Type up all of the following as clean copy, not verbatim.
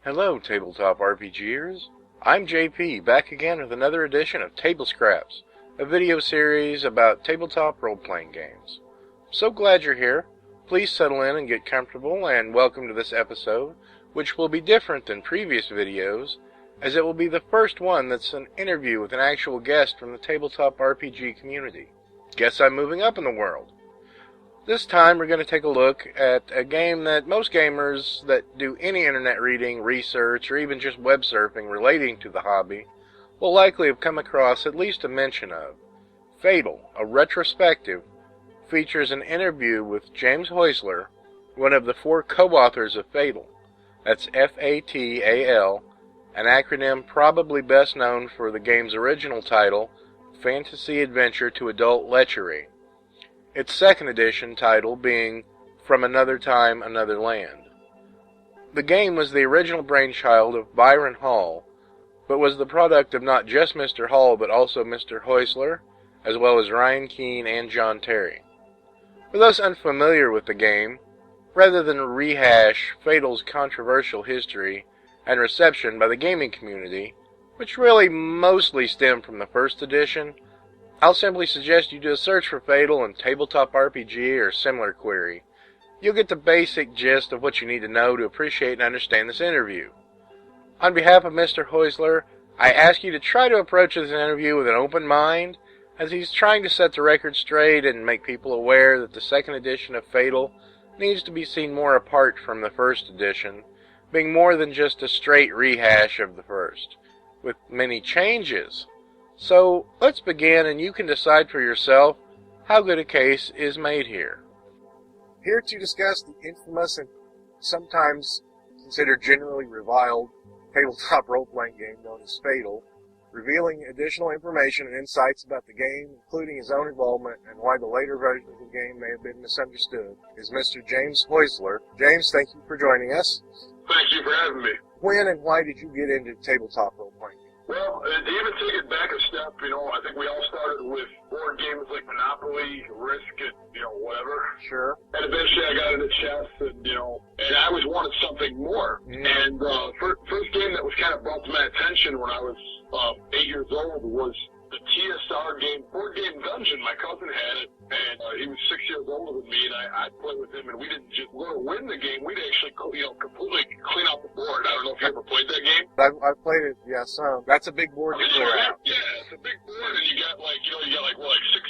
Hello, tabletop RPGers. I'm JP, back again with another edition of Table Scraps, a video series about tabletop role-playing games. So glad you're here. Please settle in and get comfortable, and welcome to this episode, which will be different than previous videos, as it will be the first one that's an interview with an actual guest from the tabletop RPG community. Guess I'm moving up in the world. This time we're going to take a look at a game that most gamers that do any internet reading, research, or even just web surfing relating to the hobby will likely have come across at least a mention of. Fatal, a retrospective, features an interview with James Hausler, one of the 4 co-authors of Fatal. That's F-A-T-A-L, an acronym probably best known for the game's original title, Fantasy Adventure to Adult Lechery. Its second edition title being From Another Time, Another Land. The game was the original brainchild of Byron Hall, but was the product of not just Mr. Hall but also Mr. Hausler, as well as Ryan Keane and John Terry. For those unfamiliar with the game, rather than rehash Fatal's controversial history and reception by the gaming community, which really mostly stemmed from the first edition, I'll simply suggest you do a search for Fatal in Tabletop RPG or similar query. You'll get the basic gist of what you need to know to appreciate and understand this interview. On behalf of Mr. Hausler, I ask you to try to approach this interview with an open mind, as he's trying to set the record straight and make people aware that the second edition of Fatal needs to be seen more apart from the first edition, being more than just a straight rehash of the first, with many changes. So, let's begin, and you can decide for yourself how good a case is made here. Here to discuss the infamous and sometimes considered generally reviled tabletop role-playing game known as Fatal, revealing additional information and insights about the game, including his own involvement and why the later version of the game may have been misunderstood, is Mr. James Hausler. James, thank you for joining us. Thank you for having me. When and why did you get into tabletop role-playing? Well, to even take it back a step, I think we all started with board games like Monopoly, Risk, and, whatever. Sure. And eventually I got into chess, and I always wanted something more. And first game that was kind of brought to my attention when I was 8 years old was the TSR game, Board Game Dungeon. My cousin had it, and he was 6 years older than me, and I'd play with him, and we didn't just win the game, we'd actually, completely clean out the board. I don't know if you ever played that game. I've played it, yeah, some. That's a big board to clear out. Yeah, it's a big board, and you got like 6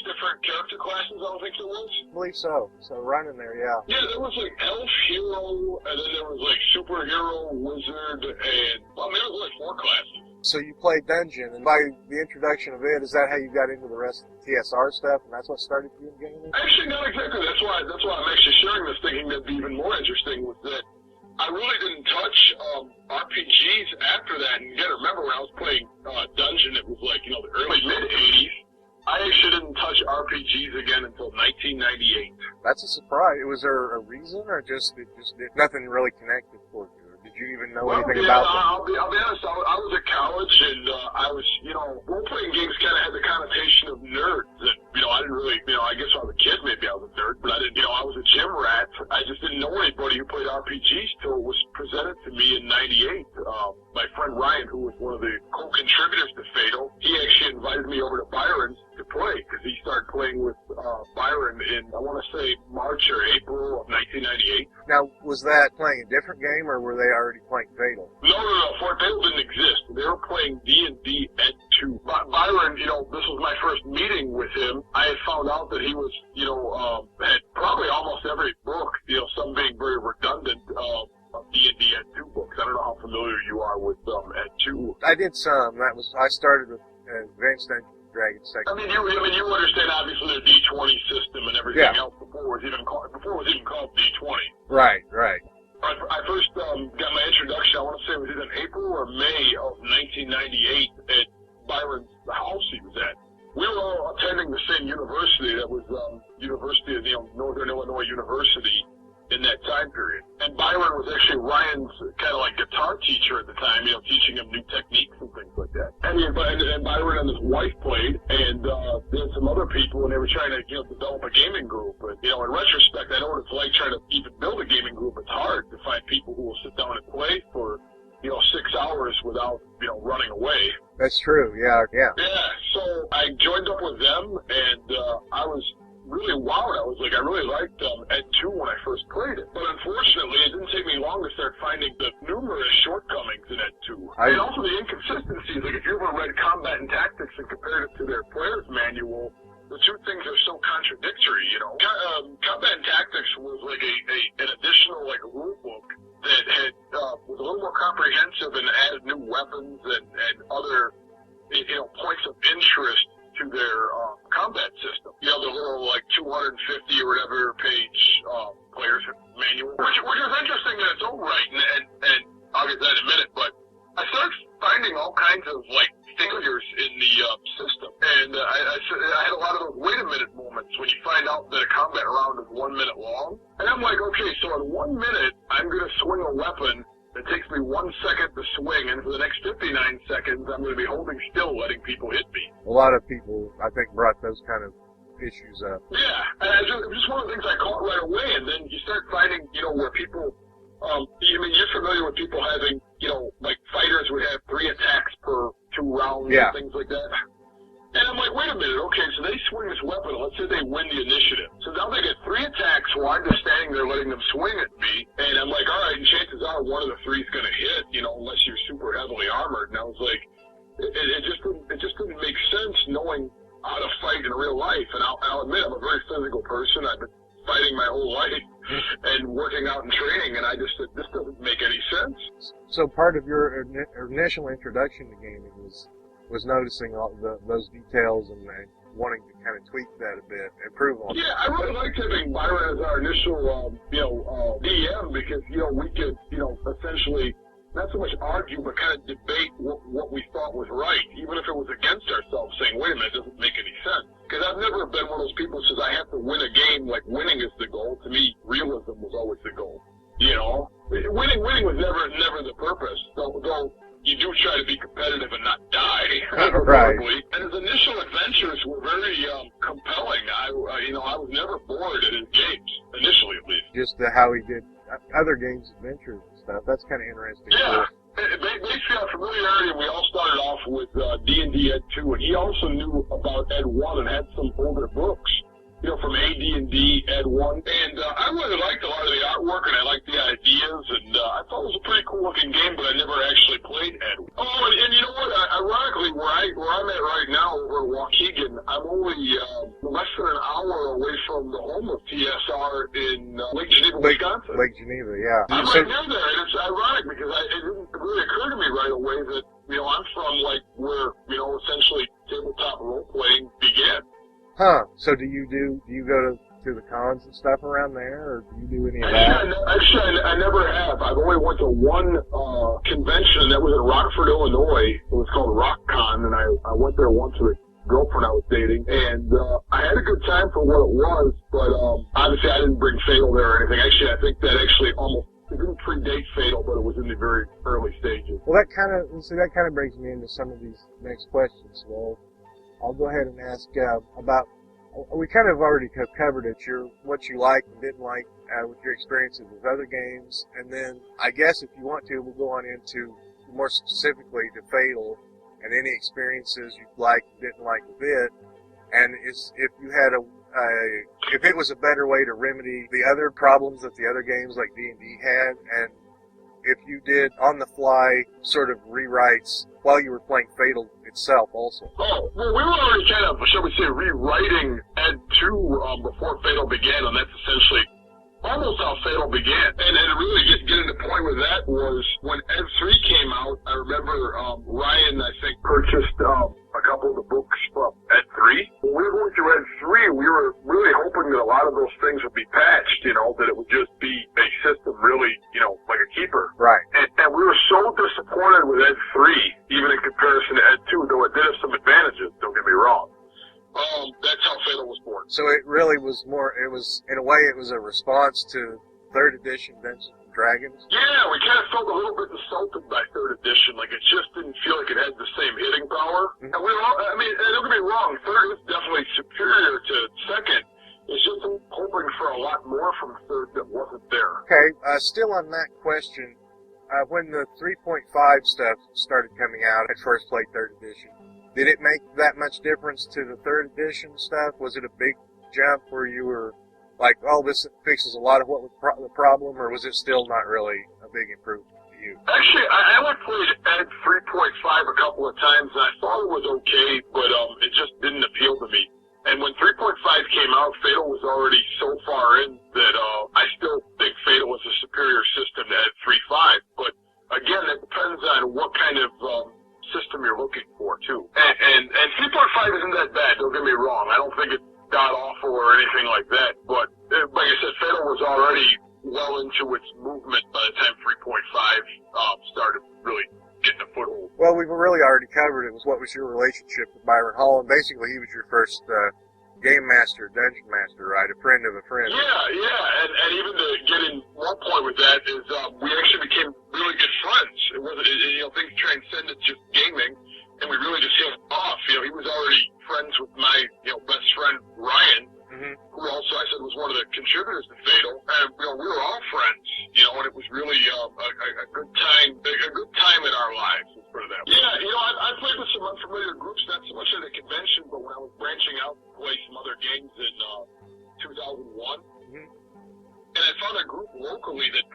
different character classes, I don't think there was? I believe so. So running there, yeah. Yeah, there was like elf, hero, and then there was like superhero, wizard, and, there was like 4 classes. So you played Dungeon, and by the introduction of it, is that how you got into the rest of the TSR stuff, and that's what started you in gaming? Actually, not exactly. That's why I'm actually sharing this, thinking that'd be even more interesting, was that I really didn't touch RPGs after that. And you gotta remember, when I was playing Dungeon, it was like, the early mid-'80s. I actually didn't touch RPGs again until 1998. That's a surprise. Was there a reason, or just nothing really connected for you? Did you even know anything about them? I'll be honest, I was at college, and I was, role-playing games kind of had the connotation of nerds, and, I didn't really, I guess when I was a kid, maybe I was a nerd, but I didn't, I was a gym rat. I just didn't know anybody who played RPGs till it was presented to me in 98. My friend Ryan, who was one of the co-contributors to Fatal, he actually invited me over to Byron's to play, because he started playing with Byron in, I want to say, March or April of 1998. Now, was that playing a different game, or were they already playing Fatal? No. Fatal didn't exist. They were playing D&D Ed 2. Byron, this was my first meeting with him. I had found out that he was, had probably almost every book, some being very redundant, of D&D Ed 2 books. I don't know how familiar you are with Ed 2. I did some. I started with Advanced Dungeons & Dragons second. You understand, obviously, the D20 system and everything else before it was even called D20. Right. I first got my introduction, I want to say it was either April or May of 1998 at Byron's house he was at. We were all attending the same university, that was University of Northern Illinois University, in that time period. And Byron was actually Ryan's kind of like guitar teacher at the time, teaching him new techniques and things like that. And Byron and his wife played, and there were some other people, and they were trying to, develop a gaming group. But, in retrospect, I know what it's like trying to even build a gaming group. It's hard to find people who will sit down and play for, That's true, yeah. Yeah, so I joined up with them, and I was really wowed. I was like, I really liked Ed 2 when I first played it. But unfortunately, it didn't take me long to start finding the numerous shortcomings in Ed 2. And also the inconsistencies. Like, if you ever read Combat and Tactics and compared it to their player's manual, the two things are so contradictory, you know. Combat and Tactics was like an additional, like, rule book that had, was a little more comprehensive and added new weapons and other, you know, points of interest to their combat system. You know, the little, like, 250 or whatever page player's manual, which is interesting in its own right, and I'll get to that in a minute, but I started finding all kinds of, like, failures in the system, and I had a lot of those wait a minute moments when you find out that a combat round is 1 minute long, and I'm like, okay, so in 1 minute, I'm going to swing a weapon. It takes me 1 second to swing, and for the next 59 seconds, I'm going to be holding still, letting people hit me. A lot of people, I think, brought those kind of issues up. Yeah, and it was just one of the things I caught right away, and then you start finding, you know, where people, I mean, you're familiar with people having, you know, like fighters would have 3 attacks per 2 rounds and things like that. And I'm like, wait a minute, okay, so they swing this weapon, let's say they win the initiative. So now they get 3 attacks while I'm just standing there letting them swing at me, and I'm like, all right, and chances are one of the 3 is going to hit, you know, unless you're super heavily armored. And I was like, it just didn't make sense knowing how to fight in real life. And I'll admit, I'm a very physical person. I've been fighting my whole life and working out and training, and I just said, this doesn't make any sense. So part of your initial introduction to gaming was noticing all those details and wanting to kind of tweak that a bit, improve on it. Yeah, I really liked having Byron as our initial, DM because, you know, we could, you know, essentially not so much argue, but kind of debate what we thought was right, even if it was against ourselves, saying, wait a minute, it doesn't make any sense. Because I've never been one of those people who says I have to win a game, like winning is the goal. To me, realism was always the goal. You know? Winning was never the purpose, though you do try to be competitive and not die, right. And his initial adventures were very compelling. I was never bored at his games, initially at least. Just how he did other games, adventures and stuff. That's kind of interesting. Yeah. Basically, on familiarity, we all started off with D&D Ed 2, and he also knew about Ed 1 and had some older books, you know, from AD&D Ed 1. And I really liked a lot of the artwork, and I liked the ideas, and I thought it was a pretty cool-looking game, but I never actually played Ed 1. Oh, and you know what? Ironically, where I'm at right now over in Waukegan, I'm only less than an hour away from the home of TSR in Lake Geneva, Wisconsin. Lake Geneva, yeah. I'm right near there, and it's ironic because it didn't really occur to me right away that, you know, I'm from, like, where, you know, essentially tabletop role-playing began. Huh. So do you go to the cons and stuff around there, or do you do any of that? Actually, I never have. I've only went to one convention, and that was in Rockford, Illinois. It was called RockCon, and I went there once with a girlfriend I was dating, and I had a good time for what it was, but obviously I didn't bring Fatal there or anything. Actually, I think that it didn't predate Fatal, but it was in the very early stages. Well, that kind of brings me into some of these next questions. Well, I'll go ahead and ask about. We kind of already covered it. What you liked and didn't like with your experiences with other games, and then I guess if you want to, we'll go on into more specifically to Fatal and any experiences you liked and didn't like with it, and if you had if it was a better way to remedy the other problems that the other games like D&D had, and if you did on-the-fly sort of rewrites while you were playing Fatal itself also. Oh, well, we were already kind of, shall we say, rewriting Ed 2 before Fatal began, and that's essentially almost how Fatal began. And really getting to the point with that was when Ed 3 came out, I remember Ryan, I think, purchased a couple of the books from Ed 3. When we were going through Ed 3, we were really hoping that a lot of those things would be patched, you know, that it would just be a system really, you know, like a keeper. Right. And we were so disappointed with Ed 3, even in comparison to Ed 2, though it did have some advantages, don't get me wrong. That's how Fatal was born. So it really was in a way, it was a response to 3rd edition Dungeons & Dragons? Yeah, we kind of felt a little bit insulted by 3rd edition. Like, it just didn't feel like it had the same hitting power. Mm-hmm. And we were all, I mean, don't get me wrong, 3rd is definitely superior to 2nd. It's just hoping for a lot more from 3rd that wasn't there. Okay, still on that question, when the 3.5 stuff started coming out, I first played 3rd edition. Did it make that much difference to the 3rd edition stuff? Was it a big jump where you were like, oh, this fixes a lot of what was the problem, or was it still not really a big improvement to you? Actually, I only played Ed 3.5 a couple of times, and I thought it was okay, but it just didn't appeal to me. And when 3.5 came out, Fatal was already so far in that I still think Fatal was a superior system to Ed 3.5. But again, it depends on what kind of system you're looking for, too. And 3.5 isn't that bad, don't get me wrong. I don't think it's god-awful or anything like that. But like I said, Fatal was already well into its movement by the time 3.5 started really getting a foothold. Well, we've really already covered it. Was what was your relationship with Byron Hall? And basically, he was your first game master, dungeon master, right? A friend of a friend. Yeah. And even to get in one point with that is we actually became really good friends. It wasn't, things transcended just gaming, and we really just hit off. He was already friends with my, best friend Ryan, who also I said was one of the contributors to Fatal, and we were all friends, and it was really a good time in our lives. Let's put it that way. Yeah, I played with some unfamiliar groups, not so much at a convention, but when I was branching out to play some other games in 2001, and I found a group locally that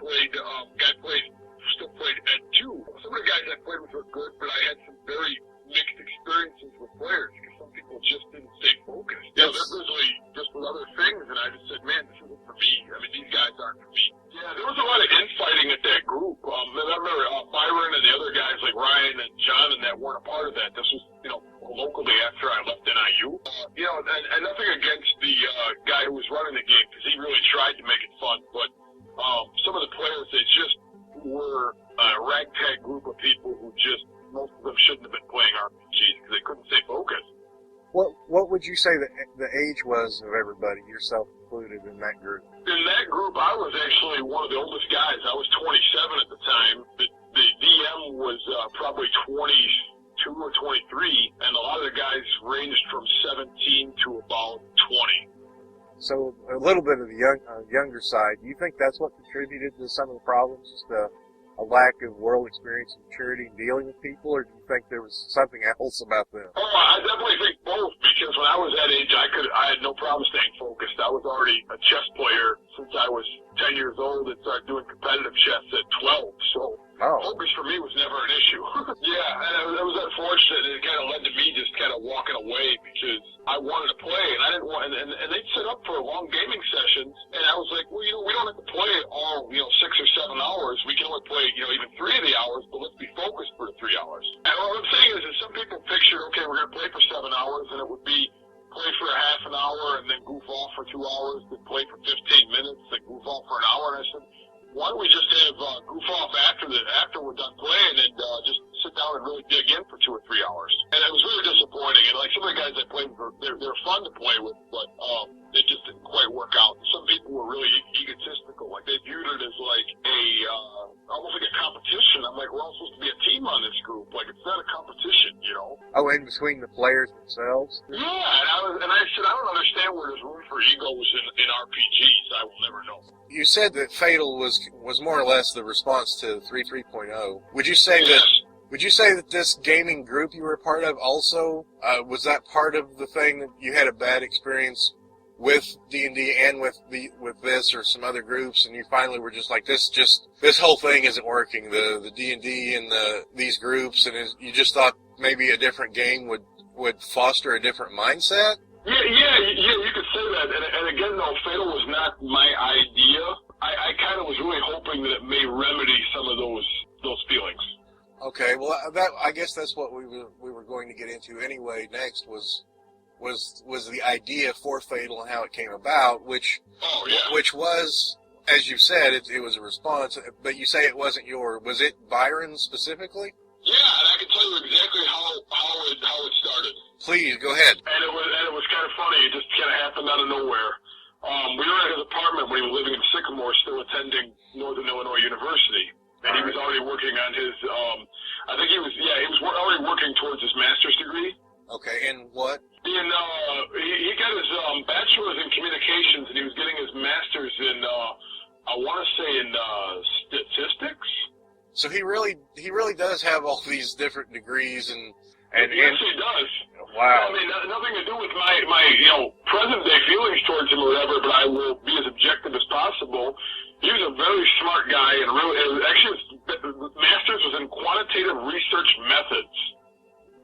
still played Ed 2. Some of the guys I played with were good, but I had some very mixed experiences with players because some people just didn't stay focused. They're busy just with other things, and I just said, man, this isn't for me. I mean, these guys aren't for me. Yeah, there was a lot of infighting at that group. I remember Byron and the other guys like Ryan and John and that weren't a part of that. This was, locally after I left NIU. And nothing against the guy who was running the game because he really tried to make it fun, but some of the players, they just were a ragtag group of people who most of them shouldn't have been playing RPGs because they couldn't stay focused. What would you say the age was of everybody, yourself included, in that group? In that group, I was actually one of the oldest guys. I was 27 at the time. The DM was probably 22 or 23, and a lot of the guys ranged from 17 to about 20. So a little bit of the younger side. Do you think that's what contributed to some of the problems? Just a lack of world experience and maturity in dealing with people, or do you think there was something else about them? Oh, I definitely think both, because when I was that age, I had no problem staying focused. I was already a chess player since I was 10 years old and started doing competitive chess at 12, so focus for me was never an issue. Yeah, and it was unfortunate, and it kind of led to me just kind of walking away because I wanted to play, and I didn't want, and they'd set up for long gaming sessions, and I was like, well, we don't have to play all, 6 or 7 hours. We can only play, even 3 of the hours, but let's be focused for the 3 hours. And what I'm saying is that some people picture, okay, we're going to play for 7 hours, and it would be play for a half an hour and then goof off for 2 hours, then play for 15 minutes, then goof off for an hour. And I said, why don't we just have goof off after we're done playing and just sit down and really dig in for 2 or 3 hours? And it was really disappointing. And like some of the guys I played with, they're fun to play with, but it just didn't quite work out. Some people were really egotistical. Like they viewed it as like almost like a competition. I'm like, we're all supposed to be a team on this group. Like it's not a competition, Oh, in between the players themselves? Yeah, and I said, I don't understand where there's room for egos in RPGs. I will never know. You said that Fatal was more or less the response to 3.0. Would you say that this gaming group you were a part of also was that part of the thing that you had a bad experience with D&D and with this or some other groups, and you finally were just like, this whole thing isn't working, the D&D and these groups, and you just thought maybe a different game would foster a different mindset? Yeah, you could say that. And again, though, Fatal was not my idea. I kind of was really hoping that it may remedy some of those feelings. Okay, well, I guess that's what we were going to get into anyway. Next was the idea for Fatal and how it came about, which was, as you said, it was a response. But you say it wasn't was it Byron specifically? Yeah, and I can tell you exactly how it started. Please, go ahead. And it was kind of funny. It just kind of happened out of nowhere. We were at his apartment when he was living in Sycamore, still attending Northern Illinois University. And he was already working on his, he was already working towards his master's degree. Okay, and what? He got his bachelor's in communications, and he was getting his master's in, I want to say in statistics. So he really does have all these different degrees and yes, he does. Wow. I mean, nothing to do with my present day feelings towards him or whatever, but I will be as objective as possible. He was a very smart guy, and really, actually, his master's was in quantitative research methods.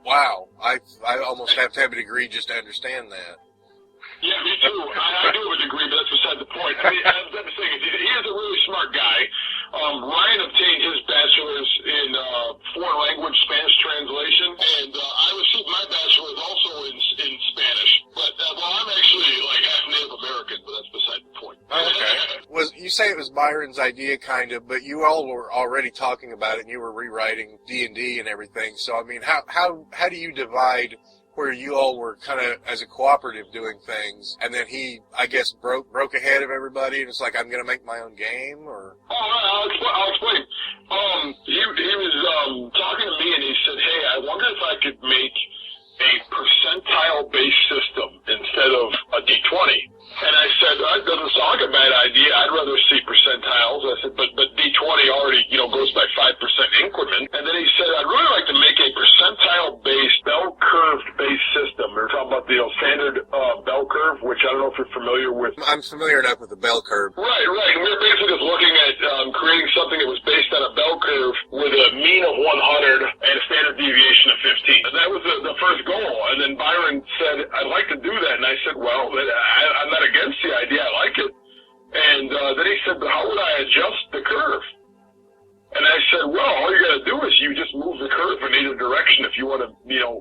Wow. I almost have to have a degree just to understand that. Yeah, me too. I do have a degree, but that's beside the point. I mean, I'm saying he is a really smart guy. Ryan obtained his bachelor's in foreign language Spanish translation, and I received my bachelor's also in Spanish. But I'm actually like half Native American, but that's beside the point. Okay. You say it was Byron's idea, kind of, but you all were already talking about it, and you were rewriting D&D and everything. So I mean, how do you divide where you all were kind of as a cooperative doing things, and then he, I guess, broke ahead of everybody, and it's like, I'm going to make my own game, or? Oh, I'll explain. He was talking to me, and he said, hey, I wonder if I could make a percentile-based system instead of a D20. And I said, that doesn't sound like a bad idea. I'd rather see percentiles. I said, but D20 already, goes by 5% increment. And then he said, I'd really like to make a percentile-based, bell-curved-based system. We were talking about the standard bell curve, which I don't know if you're familiar with. I'm familiar enough with the bell curve. Right. And we were basically just looking at creating something that was based on a bell curve with a mean of 100 and a standard deviation of 15. And that was the first goal. And then Byron said, I'd like to do that. And I said, well, I'm not against the idea. I like it. And then he said, but how would I adjust the curve? And I said, well, all you got to do is you just move the curve in either direction if you want to,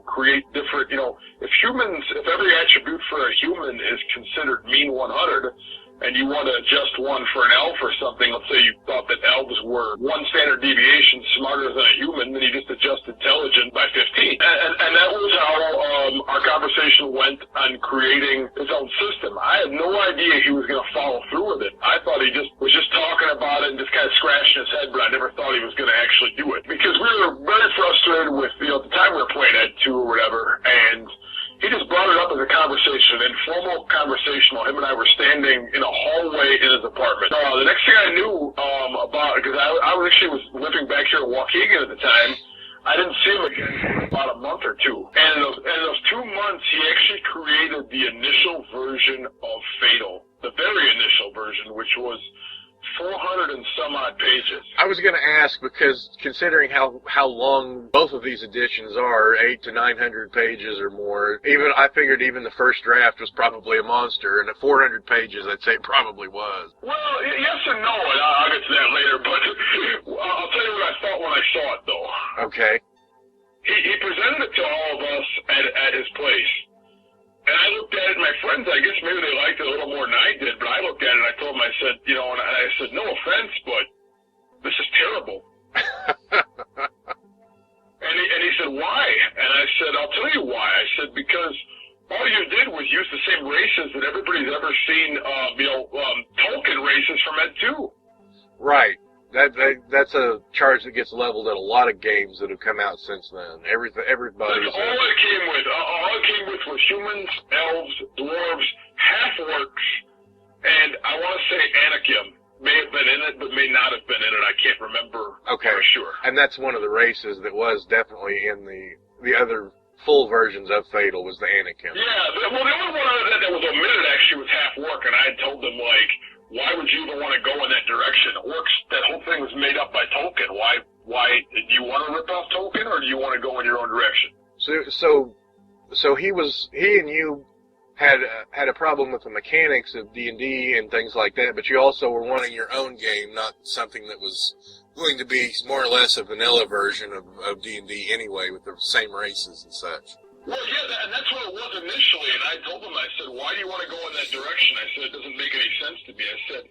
create different, if every attribute for a human is considered mean 100, and you want to adjust one for an elf or something, let's say you thought that elves were one standard deviation smarter than a human, then you just adjust intelligence by 15. And that was how our conversation went on creating his own system. I had no idea he was going to follow through with it. I thought he was just talking about it and just kind of scratching his head, but I never thought he was going to actually do it. Because we were very frustrated with, at the time we were playing Ed 2 or whatever, and he just brought it up as a conversation, an informal conversation while him and I were standing in a hallway in his apartment. The next thing I knew about, because I was living back here in Waukegan at the time, I didn't see him again for about a month or two. And in those 2 months, he actually created the initial version of Fatal, the very initial version, which was 400 and some odd pages. I was going to ask, because considering how long both of these editions are, 800 to 900 pages or more, I figured even the first draft was probably a monster, and at 400 pages, I'd say it probably was. Well, yes and no, and I'll get to that later, but I'll tell you what I thought when I saw it, though. Okay. He presented it to all of us at his place. And I looked at it, and my friends, I guess maybe they liked it a little more than I did, but I looked at it and I told him, I said, and I said, no offense, but this is terrible. and he said, why? And I said, I'll tell you why. I said, because all you did was use the same races that everybody's ever seen, Tolkien races from Ed 2. Right. That's a charge that gets leveled at a lot of games that have come out since then. Everybody's. That's all it came with. All it came with was humans, elves, dwarves, half-orcs, and I want to say Anakim may have been in it, but may not have been in it. I can't remember for sure. And that's one of the races that was definitely in the other full versions of Fatal was the Anakim. Yeah, well, the only one other than that was omitted actually was half-orc, and I had told them, why would you even want to go in that direction? Orcs, that whole thing was made up by Tolkien. Why do you want to rip off Tolkien, or do you want to go in your own direction? So he and you had a problem with the mechanics of D&D and things like that, but you also were wanting your own game, not something that was going to be more or less a vanilla version of D&D anyway, with the same races and such. Well, yeah, and that's what it was initially, and I told them, I said, why do you want to go in that direction? I said, it doesn't make any sense to me. I said,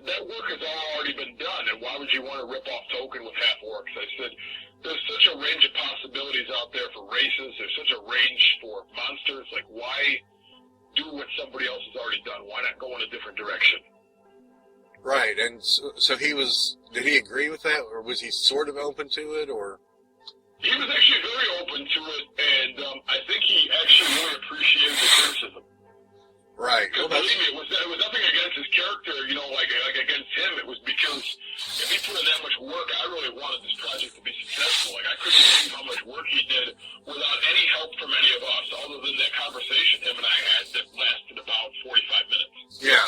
that work has already been done, and why would you want to rip off Tolkien with half-orcs? I said, there's such a range of possibilities out there for races, there's such a range for monsters, why do what somebody else has already done? Why not go in a different direction? Right, and so did he agree with that, or was he sort of open to it, or? He was actually very open to it, and I think he actually really appreciated the criticism. Right. Because believe me, it was nothing against his character, like against him. It was because if he put in that much work, I really wanted this Like, I couldn't believe how much work he did without any help from any of us, other than that conversation him and I had that lasted about 45 minutes. Yeah.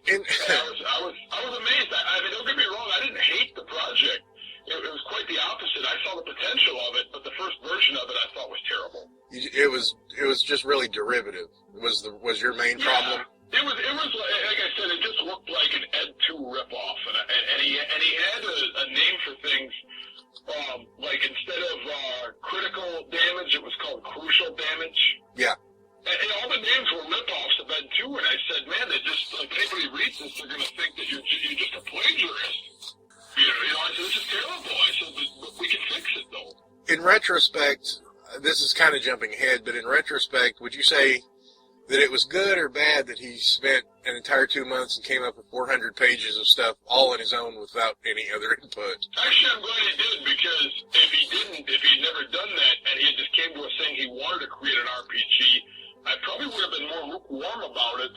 I was amazed. I mean, don't get me wrong, I didn't hate the project. It was quite the opposite. I saw the potential of it, but the first version of it I thought was terrible. It was just really derivative. Was your main problem? It was like I said, it just looked like an Ed 2 ripoff, and he had a name for things. Like instead of critical damage, it was called crucial damage. Yeah. And all the names were ripoffs of Ed 2, and I said, man, they just, like, anybody reads this, they're going to think that you're just a plagiarist. You know, I said, this is terrible. I said, but we can fix it, though. In retrospect, this is kind of jumping ahead, but in retrospect, would you say that it was good or bad that he spent an entire 2 months and came up with 400 pages of stuff all on his own without any other input? Actually, I'm glad he did, because if he'd never done that, and he had just came to us saying he wanted to create an RPG, I probably would have been more lukewarm about it,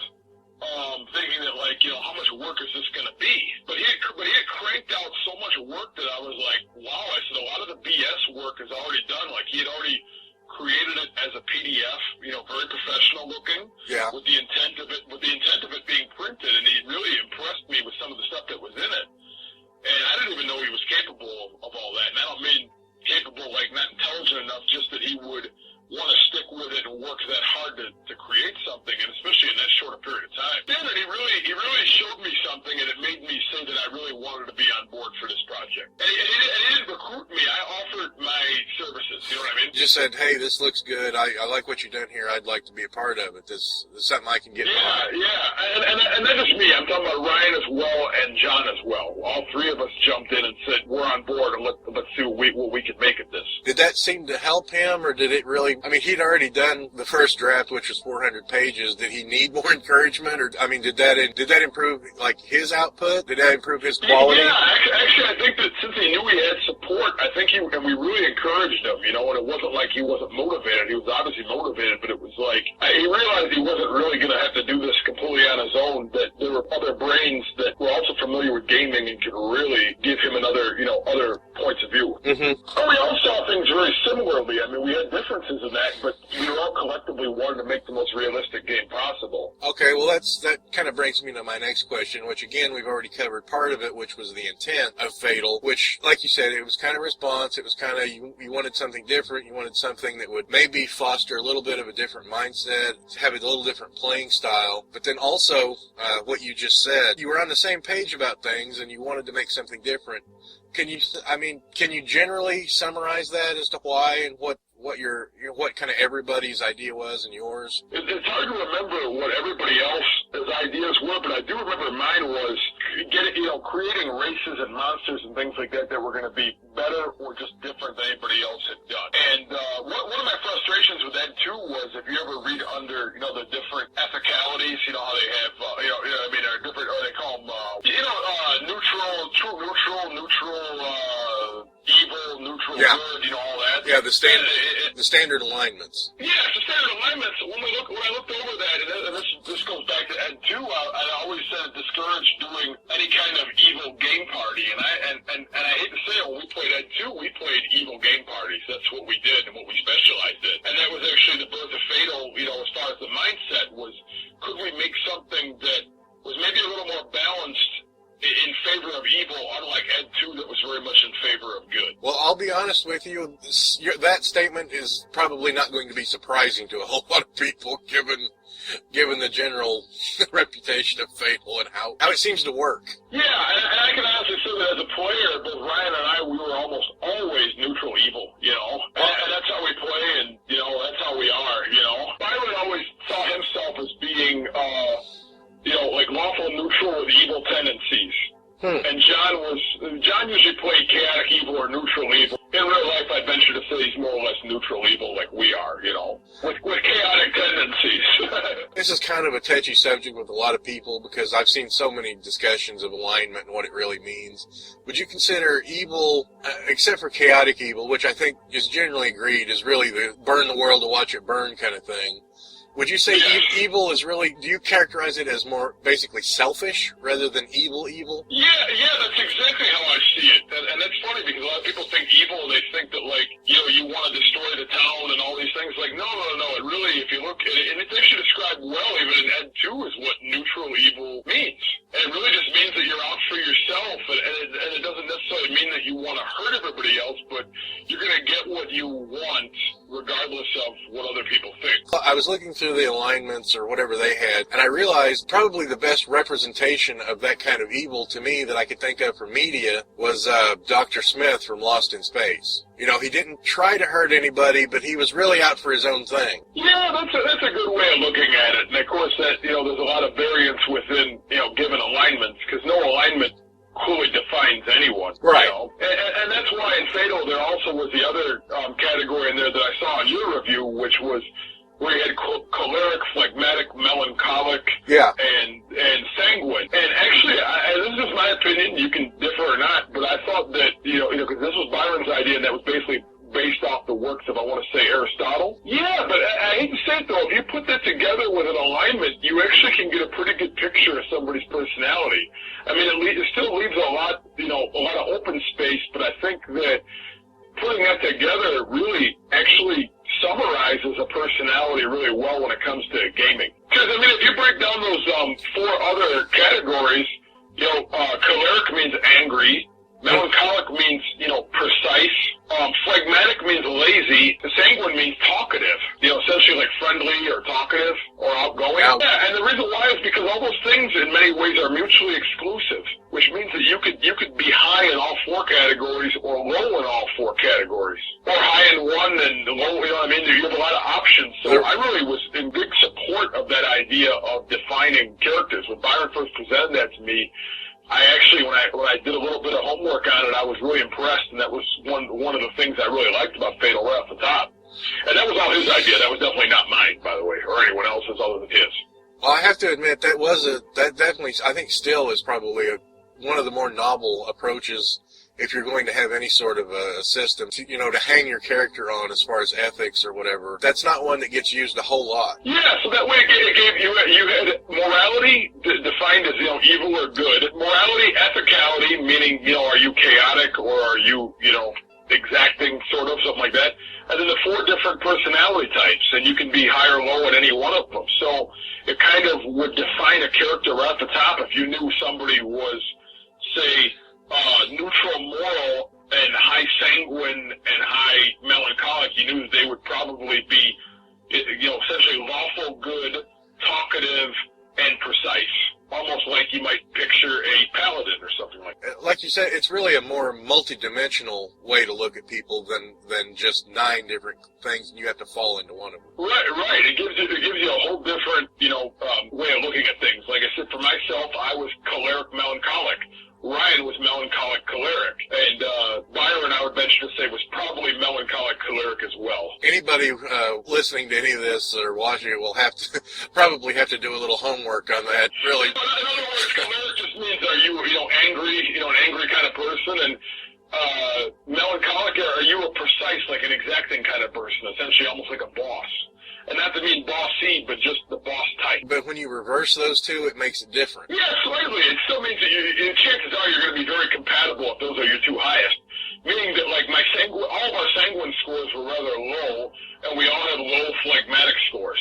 thinking that, like, you know, how much work is this going to be? But he had cranked out so much work that I was like, wow. I said, a lot of the BS work is already done. Like, he had already created it as a PDF, you know, very professional looking. Yeah. With the intent of it being printed, and he really impressed me with some of the stuff that was in it. And I didn't even know he was capable of all that. And I don't mean capable, like, not intelligent enough, just that he would want to stick with it and work that hard to create something, and especially in that short a period of time. Then he really showed me something, and it made me say that I really wanted to be on board for this project. And he didn't recruit me. I offered my services. You know what I mean? You just said, hey, this looks good. I like what you've done here. I'd like to be a part of it. This is something I can get behind. Yeah. And not just me. I'm talking about Ryan as well and John as well. All three of us jumped in and said, we're on board, and let's see what we can make of this. Did that seem to help him, or did it really... I mean, he'd already done the first draft, which was 400 pages. Did he need more encouragement, or I mean, did that improve like his output? Did that improve his quality? Yeah, actually, I think that since he knew he had support, I think and we really encouraged him. You know, and it wasn't like he wasn't motivated. He was obviously motivated, but it was like he realized he wasn't really going to have to do this completely on his own. That there were other brains that were also familiar with gaming and could really give him other points of view. Mm-hmm. And we all saw things very similarly. I mean, we had differences in that, but we were all collectively wanting to make the most realistic game possible. Okay, well, that kind of brings me to my next question, which, again, we've already covered part of it, which was the intent of Fatal, which, like you said, it was kind of response. It was kind of, you wanted something different. You wanted something that would maybe foster a little bit of a different mindset, have a little different playing style. But then also, what you just said, you were on the same page about things, and you wanted to make something different. Can you generally summarize that as to why and what kind of everybody's idea was and yours? It's hard to remember what everybody else's ideas were, but I do remember mine was creating races and monsters and things like that were going to be better or just different than anybody else had done. And one of my frustrations with that too was if you ever read under the different ethicalities, how they have different, or they call them neutral, true neutral, evil, neutral, yeah. good, all that. Yeah, the standard alignments. Yeah, the standard alignments. When I looked over that, and this goes back to Ed 2, I always said discourage doing any kind of evil game party. And I hate to say it, when we played Ed 2, we played evil game parties. That's what we did and what we specialized in. And that was actually the birth of Fatal, as far as the mindset was, could we make something that was maybe a little more balanced in favor of evil, unlike Ed 2 that was very much in favor of good. Well, I'll be honest with you, that statement is probably not going to be surprising to a whole lot of people, given the general reputation of Fatal and how it seems to work. Yeah, and I can honestly say that as a player, both Ryan and I, we were almost always neutral evil, and that's how we play, and, that's how we are, Byron always saw himself as being, like lawful neutral with evil tendencies. And John usually played chaotic evil or neutral evil. In real life, I'd venture to say he's more or less neutral evil like we are, with chaotic tendencies. This is kind of a touchy subject with a lot of people because I've seen so many discussions of alignment and what it really means. Would you consider evil, except for chaotic evil, which I think is generally agreed is really the burn the world to watch it burn kind of thing, Would you say evil is really, do you characterize it as more basically selfish rather than evil? Yeah, that's exactly how I see it. And that's funny because a lot of people think evil, they think that, like, you want to destroy the town and all these things. Like, no. It really, if you look at it, and it's actually described well even in Ed 2 is what neutral evil means. And it really just means that you're out for yourself, and it doesn't necessarily mean that you want to hurt everybody else, but you're going to get what you want regardless of what other people think. I was looking through the alignments or whatever they had, and I realized probably the best representation of that kind of evil to me that I could think of for media was Dr. Smith from Lost in Space. He didn't try to hurt anybody, but he was really out for his own thing. Yeah, that's a good way of looking at it. And of course, that there's a lot of variance within given alignments, because no alignment clearly defines anyone. Right. And that's why in Fatal there also was the other category in there that I saw in your review, which was where you had choleric, phlegmatic, melancholic, and sanguine. And actually, this is my opinion. You can differ or not, but I thought that because this was Byron's idea, and that was basically based off the works of, I want to say, Aristotle. Yeah, but I hate to say it, though, if you put that together with an alignment, you actually can get a pretty good picture of somebody's personality. I mean, it still leaves a lot of open space, but I think that putting that together really actually summarizes a personality really well when it comes to gaming. Because, I mean, if you break down those 4 other categories, choleric means angry, melancholic means, precise, phlegmatic means lazy, sanguine means talkative, essentially like friendly or talkative or outgoing. Yeah, and the reason why is because all those things in many ways are mutually exclusive, which means that you could be high in all 4 categories or low in all 4 categories, or high in one and low, you have a lot of options. So I really was in big support of that idea of defining characters. When Byron first presented that to me, I actually, when I did a little bit of homework on it, I was really impressed, and that was one of the things I really liked about Fatal right off the top. And that was all his idea. That was definitely not mine, by the way, or anyone else's other than his. Well, I have to admit, that definitely, I think still is probably one of the more novel approaches if you're going to have any sort of a system, to hang your character on as far as ethics or whatever. That's not one that gets used a whole lot. Yeah, so that way it gave you had morality defined as, evil or good. Morality, ethicality, meaning, are you chaotic or are you, exacting, sort of, something like that. And then the 4 different personality types, and you can be high or low in any one of them. So it kind of would define a character right at the top. If you knew somebody was, say, neutral moral and high sanguine and high melancholic, you knew they would probably be, essentially lawful good, talkative, and precise. Almost like you might picture a paladin or something like that. Like you said, it's really a more multi-dimensional way to look at people than just 9 different things, and you have to fall into one of them. Right. It gives you a whole different, way of looking at things. Like I said, for myself, I was choleric, melancholic. Ryan was melancholic choleric, and Byron, I would venture to say, was probably melancholic choleric as well. Anybody listening to any of this or watching it will probably have to do a little homework on that, really. In other words, choleric just means are you angry, an angry kind of person, and melancholic, are you a precise, like an exacting kind of person, essentially almost like a boss. And not to mean bossy, but just the boss type. But when you reverse those two, it makes it different. Yeah, slightly. It still means that chances are you're going to be very compatible if those are your 2 highest. Meaning that, like, all of our sanguine scores were rather low, and we all have low phlegmatic scores.